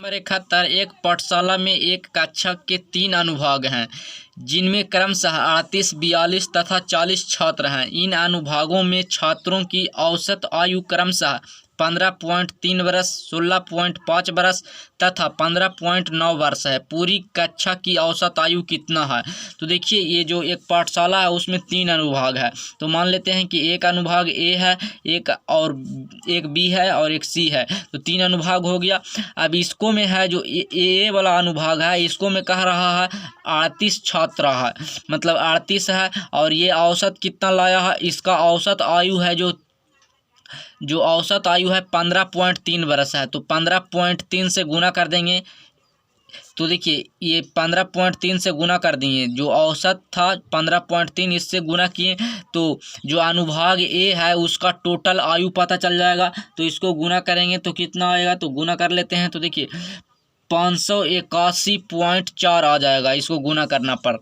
Number 71 एक पाठशाला में एक कक्षा के 3 अनुभाग हैं जिनमें क्रमशः 38, 42 तथा 40 छात्र हैं। इन अनुभागों में छात्रों की औसत आयु क्रमशः 15.3 वर्ष, 16.5 वर्ष तथा 15.9 वर्ष है। पूरी कक्षा की औसत आयु कितना है? तो देखिए, ये जो एक पाठशाला है उसमें 3 अनुभाग है। तो मान लेते हैं कि एक अनुभाग ए है, एक बी है और एक सी है। तो 3 अनुभाग हो गया। अब इसको में है जो ए वाला अनुभाग है, इसको में कह रहा है 38 छात्र है, मतलब 38 है। और ये औसत कितना लाया है? इसका औसत आयु है जो औसत आयु है 15.3 वर्ष है। तो 15.3 से गुना कर देंगे। तो देखिए, ये 15.3 से गुना कर दिए, जो औसत था 15.3 इससे गुना किए, तो जो अनुभाग ए है उसका टोटल आयु पता चल जाएगा। तो इसको गुना करेंगे तो कितना आएगा? तो गुना कर लेते हैं। तो देखिए 581.4 आ जाएगा इसको गुना करना पर।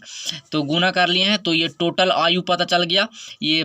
तो गुना कर लिए हैं, तो ये टोटल आयु पता चल गया। ये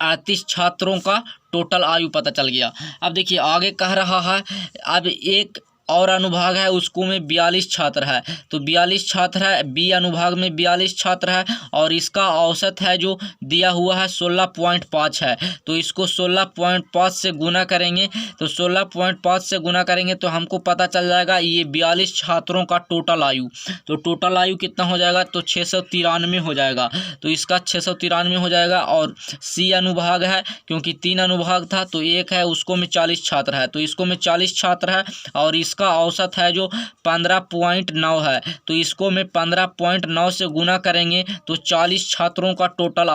38 छात्रों का टोटल आयु पता चल गया। अब देखिए आगे कह रहा है, अब एक और अनुभाग है उसको में 42 छात्र है। तो 42 छात्र है, बी अनुभाग में 42 छात्र है और इसका औसत है जो दिया हुआ है 16.5 है। तो इसको 16.5 से गुना करेंगे। तो 16.5 से गुना करेंगे तो हमको पता चल जाएगा ये 42 छात्रों का टोटल आयु। तो टोटल आयु कितना हो जाएगा? तो 693 हो जाएगा। तो इसका 693 हो जाएगा। और सी अनुभाग है, क्योंकि 3 अनुभाग था तो एक है उसको में 40 छात्र है। तो इसको में 40 छात्र है और इसका औसत है जो 15.9 है। तो इसको में 15.9 से गुना करेंगे तो 40 छात्रों का टोटल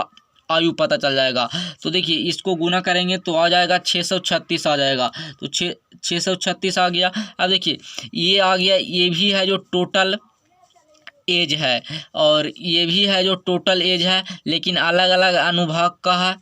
आयु पता चल जाएगा। तो देखिए इसको गुना करेंगे तो आ जाएगा 636 आ जाएगा। तो 636 आ गया। अब देखिए ये आ गया, ये भी है जो टोटल एज है और ये भी है जो टोटल एज है, लेकिन अलग अलग अनुभाग का है।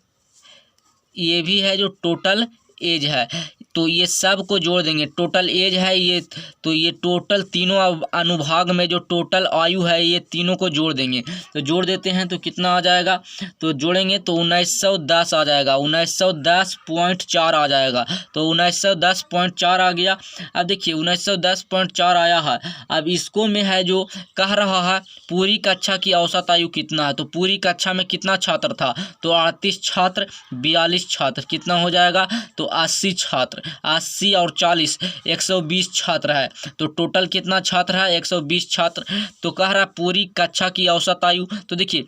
ये भी है जो टोटल एज है। तो ये सब को जोड़ देंगे, टोटल एज है ये। तो ये टोटल तीनों अनुभाग में जो टोटल आयु है ये तीनों को जोड़ देंगे। तो जोड़ देते हैं तो कितना आ जाएगा? तो जोड़ेंगे तो 1910 आ जाएगा, 1910.4 आ जाएगा। तो 1910.4 आ गया। अब देखिए 1910.4 आया है। अब इसको में है जो कह रहा है पूरी कक्षा की औसत आयु कितना है। तो पूरी कक्षा में कितना छात्र था? तो 38 छात्र, 42 छात्र, कितना हो जाएगा? तो 80 छात्र, 80 और 40 120 छात्र है। तो टोटल कितना छात्र है? 120 छात्र। तो कह रहा है पूरी कक्षा की औसत आयु। तो देखिए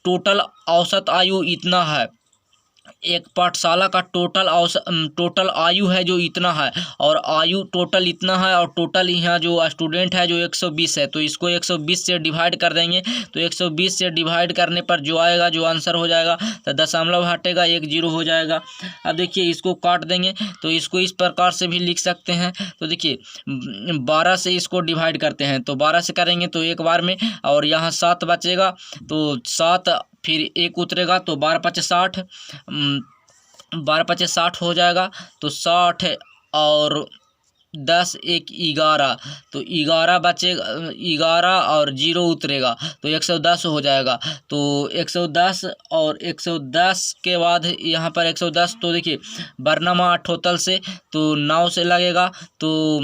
टोटल औसत आयु इतना है, एक पाठशाला का टोटल आयु है जो इतना है, और आयु टोटल इतना है, और टोटल यहाँ जो स्टूडेंट है जो 120 है। तो इसको 120 से डिवाइड कर देंगे। तो 120 से डिवाइड करने पर जो आएगा, जो आंसर हो जाएगा, तो दशमलव हटेगा, 1 0 हो जाएगा। अब देखिए इसको काट देंगे तो इसको इस प्रकार से भी लिख सकते हैं। तो देखिए 12 से इसको डिवाइड करते हैं, तो 12 से करेंगे तो एक बार में, और यहाँ 7 बचेगा। तो 7 फिर 1 उतरेगा तो 12 × 5 = 60, 12 × 5 = 60 हो जाएगा। तो 60 और 10 1 11, तो 11 बचेगा, 11 और 0 उतरेगा तो 110 हो जाएगा। तो 110 और 110 के बाद यहाँ पर 110, तो देखिए वर्णमा ठोतल से तो 9 से लगेगा, तो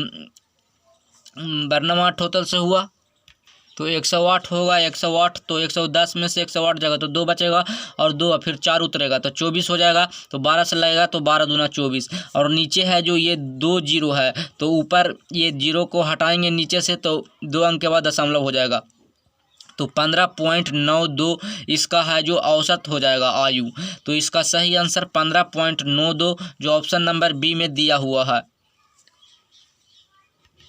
वर्णमा ठोतल से हुआ तो 108 होगा। 108 तो 110 में से 108 जाएगा तो 2 बचेगा, और 2 फिर 4 उतरेगा तो 24 हो जाएगा। तो 12 से लगेगा तो 12 दूना 24, और नीचे है जो ये 2 0 है, तो ऊपर ये 0 को हटाएंगे नीचे से, तो 2 अंक के बाद दशमलव हो जाएगा। तो 15.92 इसका है जो औसत हो जाएगा आयु। तो इसका सही आंसर 15.92 जो ऑप्शन नंबर बी में दिया हुआ है।